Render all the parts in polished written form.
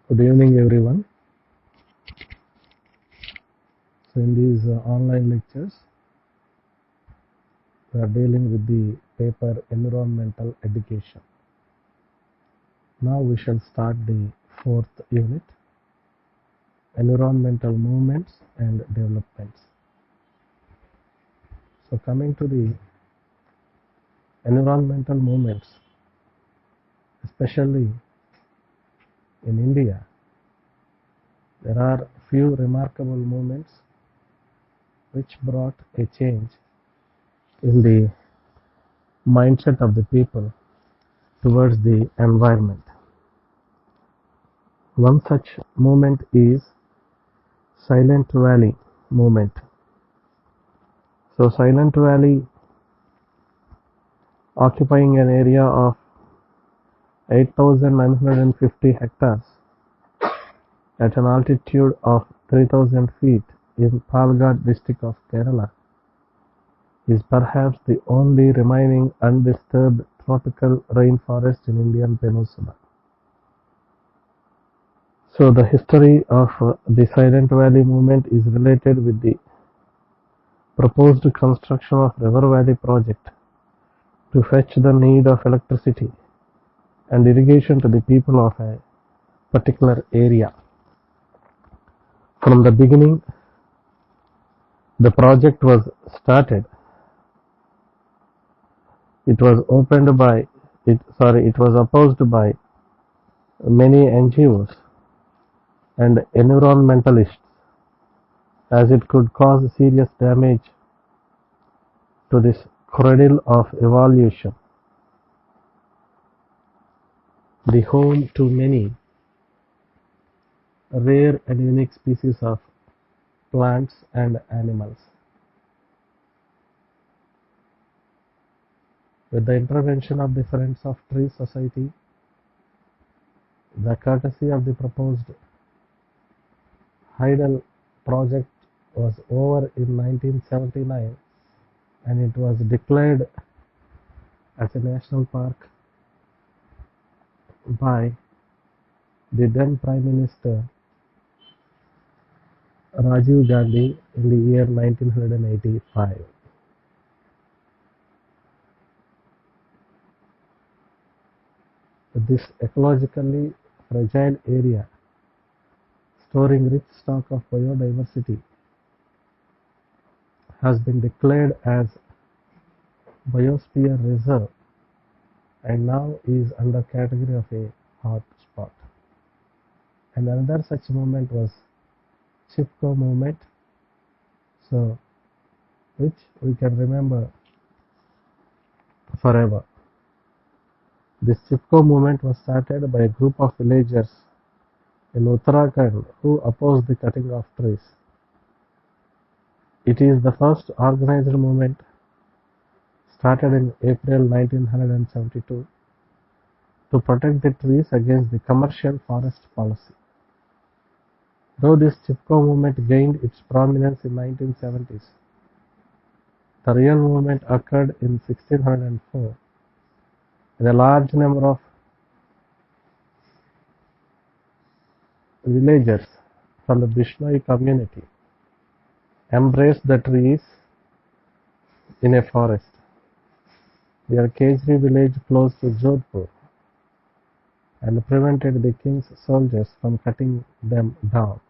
Good evening, everyone. So, in these online lectures, we are dealing with the paper Environmental Education. Now, we shall start the fourth unit, Environmental Movements and Developments. So, coming to the environmental movements, especially in India, there are few remarkable movements which brought a change in the mindset of the people towards the environment. One such movement is Silent Valley movement. So Silent Valley, occupying an area of 8,950 hectares at an altitude of 3,000 feet in Palghar district of Kerala, is perhaps the only remaining undisturbed tropical rainforest in Indian peninsula. So the history of the Silent Valley movement is related with the proposed construction of River Valley project to fetch the need of electricity and irrigation to the people of a particular area. From the beginning, the project was started. It was opposed by many NGOs and environmentalists, as it could cause serious damage to this cradle of evolution, the home to many rare and unique species of plants and animals. With the intervention of the Friends of Trees Society, the courtesy of the proposed Hydel project was over in 1979, and it was declared as a national park by the then Prime Minister Rajiv Gandhi in the year 1985. This ecologically fragile area, storing rich stock of biodiversity, has been declared as Biosphere Reserve and now is under category of a hot spot. And another such movement was Chipko movement, so which we can remember forever. This Chipko movement was started by a group of villagers in Uttarakhand who opposed the cutting of trees. It is the first organized movement started in April 1972 to protect the trees against the commercial forest policy. Though this Chipko movement gained its prominence in 1970s, the real movement occurred in 1604, and a large number of villagers from the Bishnoi community embraced the trees in a forest near Kejri village close to Jodhpur and prevented the king's soldiers from cutting them down.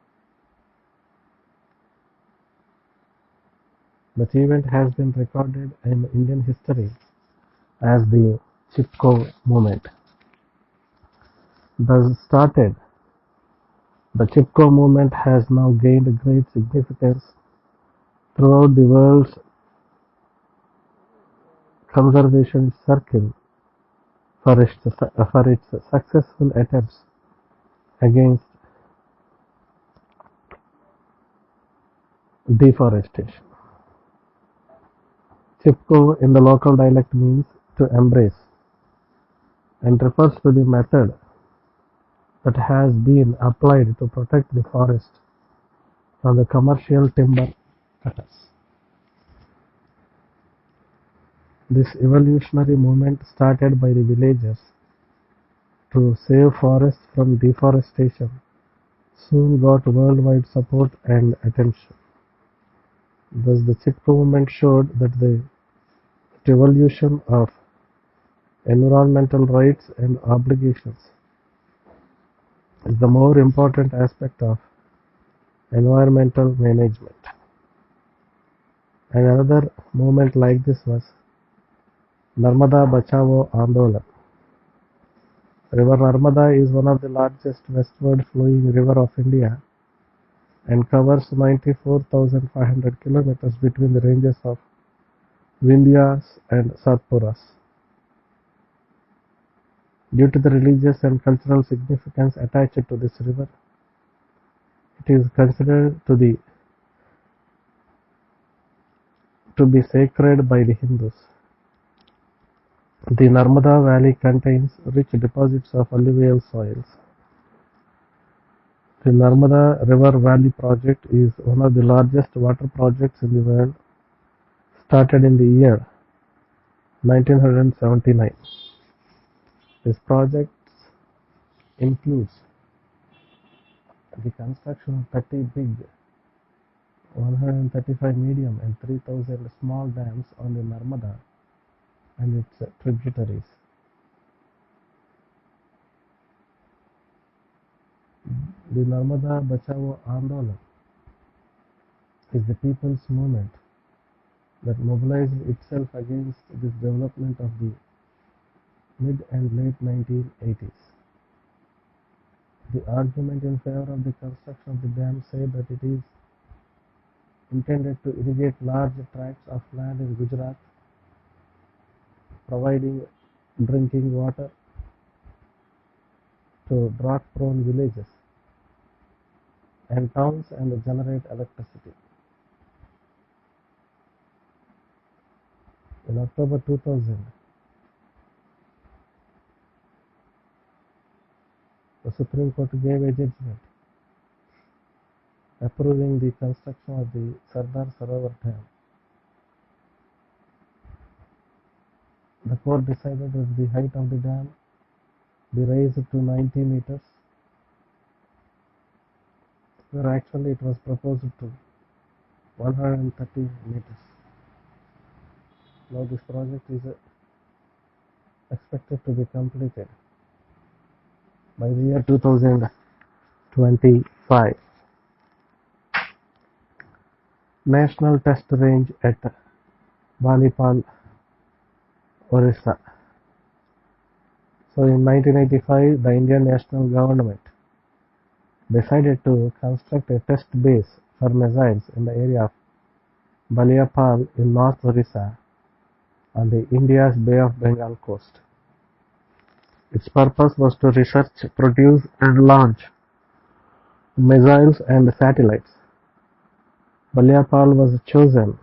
The event has been recorded in Indian history as the Chipko movement. Thus started, the Chipko movement has now gained great significance throughout the world's conservation circle for its successful attempts against deforestation. Chipko in the local dialect means to embrace and refers to the method that has been applied to protect the forest from the commercial timber cutters. This evolutionary movement started by the villagers to save forests from deforestation soon got worldwide support and attention. Thus, the Chipko movement showed that the devolution of environmental rights and obligations is the more important aspect of environmental management. And another movement like this was Narmada Bachao Andolan. River Narmada is one of the largest westward flowing river of India and covers 94,500 kilometers between the ranges of Vindhyas and Satpuras. Due to the religious and cultural significance attached to this river, it is considered to be sacred by the Hindus. The Narmada Valley contains rich deposits of alluvial soils. The Narmada River Valley project is one of the largest water projects in the world, started in the year 1979. This project includes the construction of 30 big, 135 medium and 3,000 small dams on the Narmada and its tributaries. The Narmada Bachao Andolan is the people's movement that mobilized itself against this development of the mid and late 1980s. The argument in favor of the construction of the dam said that it is intended to irrigate large tracts of land in Gujarat, providing drinking water to drought-prone villages and towns and generate electricity. In October 2000, the Supreme Court gave a judgment approving the construction of the Sardar Sarovar Dam. The court decided that the height of the dam be raised to 90 meters, where actually it was proposed to 130 meters. Now this project is expected to be completed by the year 2025. National Test Range at Banipal, Orissa. So in 1985, the Indian national government decided to construct a test base for missiles in the area of Baliapal in North Orissa on the India's Bay of Bengal coast. Its purpose was to research, produce and launch missiles and satellites. Baliapal was chosen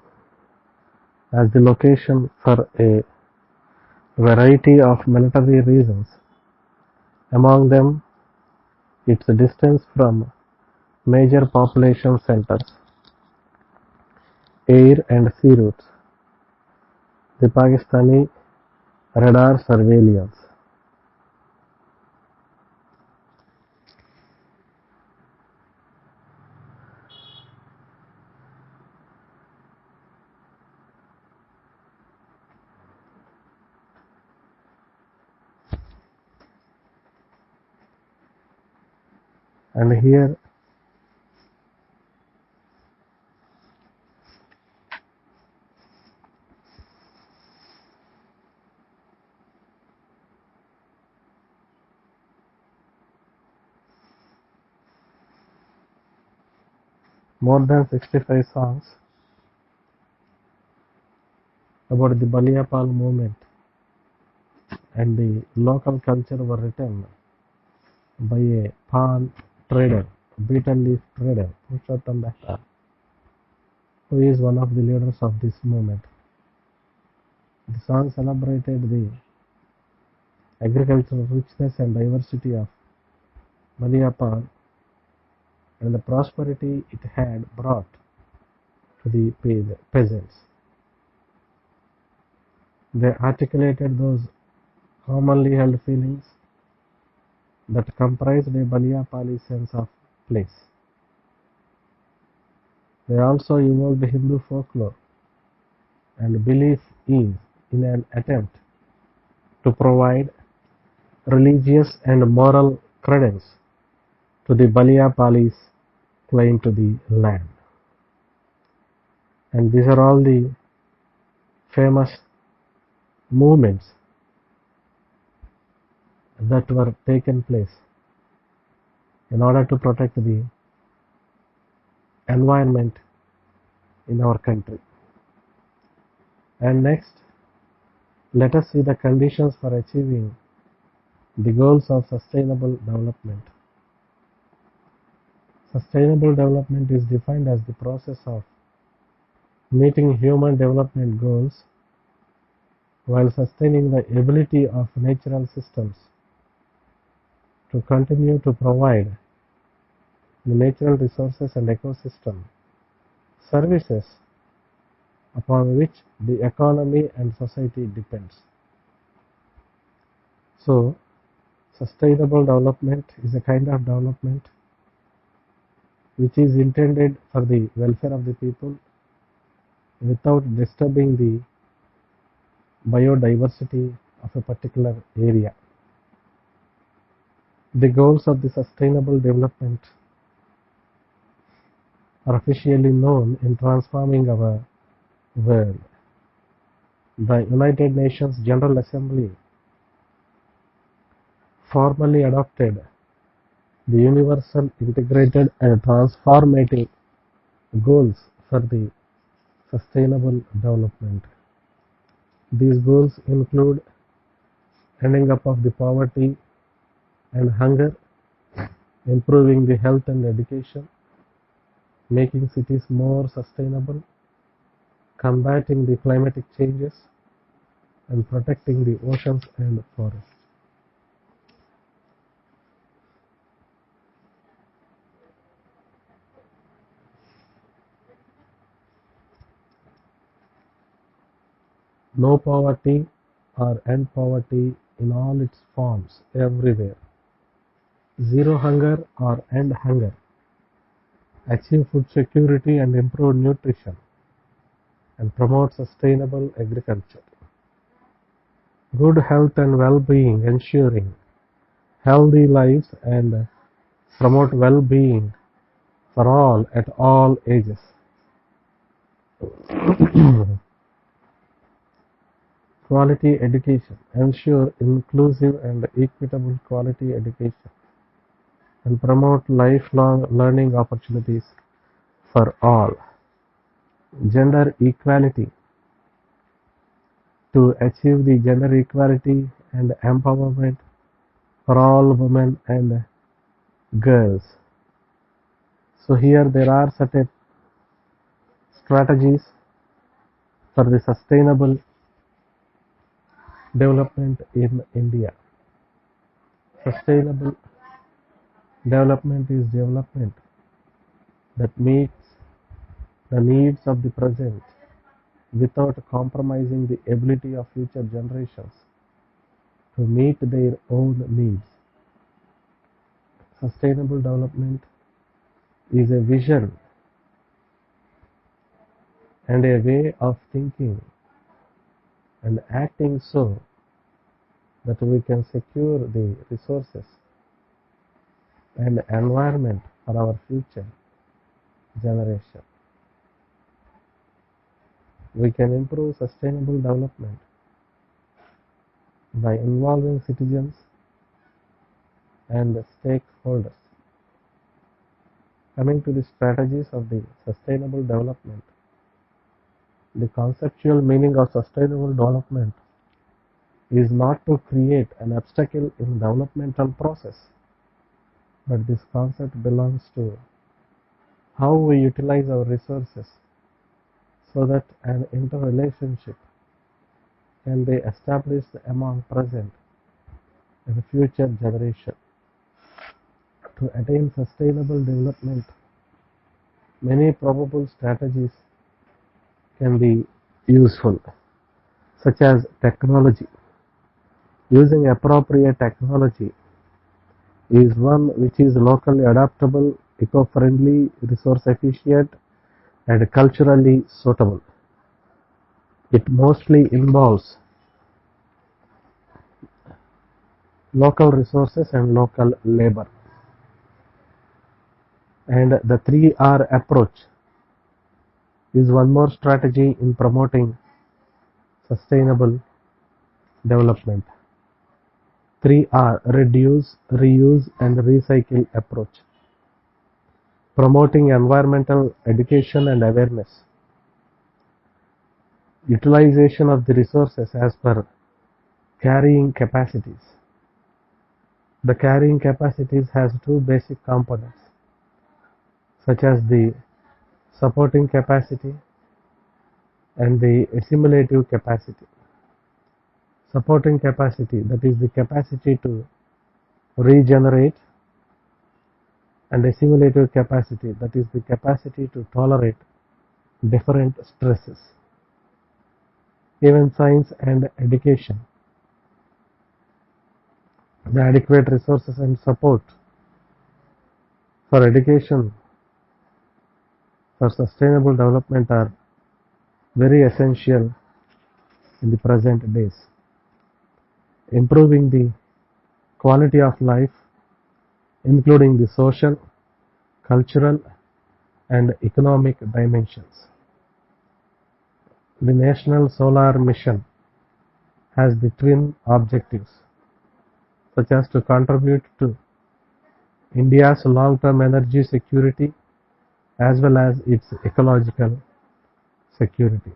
as the location for a variety of military reasons. Among them, its distance from major population centers, air and sea routes, the Pakistani radar surveillance. And here more than 65 songs about the Baliapal movement and the local culture were written by a pan trader, betel leaf trader, Purushottam Mehta, who is one of the leaders of this movement. The song celebrated the agricultural richness and diversity of Baliapal and the prosperity it had brought to the peasants. They articulated those commonly held feelings that comprised a Baliapali sense of place. They also evoked Hindu folklore and belief is in an attempt to provide religious and moral credence to the Baliyapali's claim to the land. And these are all the famous movements that were taken place in order to protect the environment in our country. And next, let us see the conditions for achieving the goals of sustainable development. Sustainable development is defined as the process of meeting human development goals while sustaining the ability of natural systems to continue to provide the natural resources and ecosystem services upon which the economy and society depends. So, sustainable development is a kind of development which is intended for the welfare of the people without disturbing the biodiversity of a particular area. The goals of the sustainable development are officially known in transforming our world. The United Nations General Assembly formally adopted the Universal Integrated and Transformative Goals for the Sustainable Development. These goals include ending up of the poverty and hunger, improving the health and education, making cities more sustainable, combating the climatic changes, and protecting the oceans and forests. No poverty or end poverty in all its forms everywhere. Zero hunger or end hunger. Achieve food security and improve nutrition and promote sustainable agriculture. Good health and well-being, ensuring healthy lives and promote well-being for all at all ages. Quality education, ensure inclusive and equitable quality education and promote lifelong learning opportunities for all. Gender equality, to achieve the gender equality and empowerment for all women and girls. So here there are certain strategies for the sustainable development in India. Sustainable development is development that meets the needs of the present without compromising the ability of future generations to meet their own needs. Sustainable development is a vision and a way of thinking and acting so that we can secure the resources and environment for our future generation. We can improve sustainable development by involving citizens and stakeholders. Coming to the strategies of the sustainable development, the conceptual meaning of sustainable development is not to create an obstacle in developmental process, but this concept belongs to how we utilize our resources so that an interrelationship can be established among present and future generations. To attain sustainable development, many probable strategies can be useful, such as technology. Using appropriate technology is one which is locally adaptable eco-friendly, resource-efficient, and culturally suitable. It mostly involves local resources and local labor. And the 3R approach is one more strategy in promoting sustainable development. 3R: reduce, reuse, and recycle approach. Promoting environmental education and awareness. Utilization of the resources as per carrying capacities. The carrying capacities has two basic components, such as the supporting capacity and the assimilative capacity. Supporting capacity, that is the capacity to regenerate, and assimilative capacity, that is the capacity to tolerate different stresses. Even science and education, the adequate resources and support for education for sustainable development are very essential in the present days. Improving the quality of life, including the social, cultural, and economic dimensions. The National Solar Mission has the twin objectives, such as to contribute to India's long-term energy security as well as its ecological security.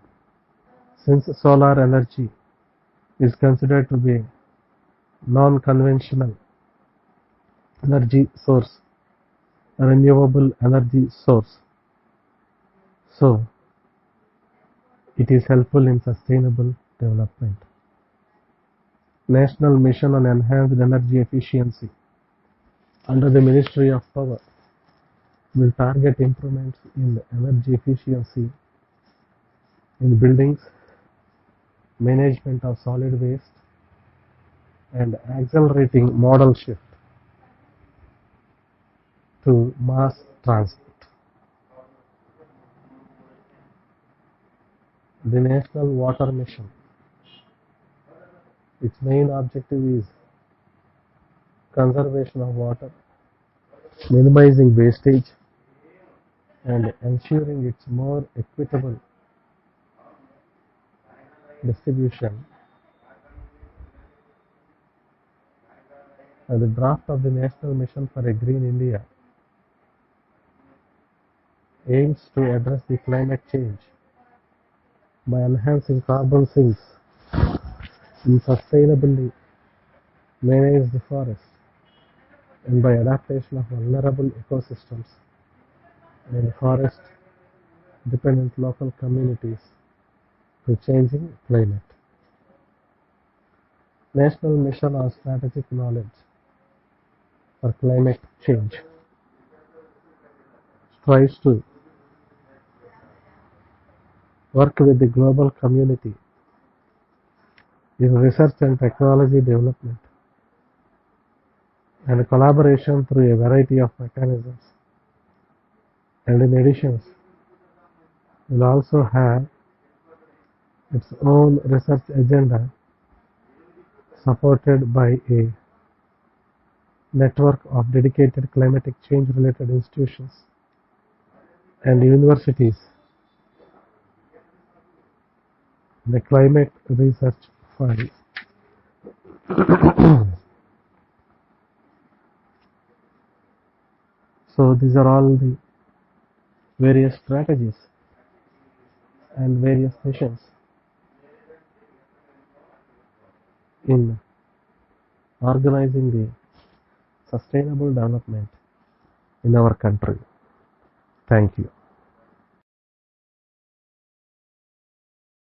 Since solar energy is considered to be a non-conventional energy source, a renewable energy source, so it is helpful in sustainable development. National Mission on Enhanced Energy Efficiency under the Ministry of Power will target improvements in energy efficiency in buildings, management of solid waste, and accelerating modal shift to mass transport. The National Water Mission, its main objective is conservation of water, minimizing wastage, and ensuring its more equitable distribution. The draft of the National Mission for a Green India aims to address the climate change by enhancing carbon sinks in sustainably managed forests and by adaptation of vulnerable ecosystems and forest-dependent local communities to changing climate. National Mission on Strategic Knowledge for Climate Change strives to work with the global community in research and technology development and collaboration through a variety of mechanisms. And in addition, will also have its own research agenda supported by a network of dedicated climatic change related institutions and universities. The Climate Research Fund. So these are all the various strategies and various missions in organizing the sustainable development in our country. Thank you.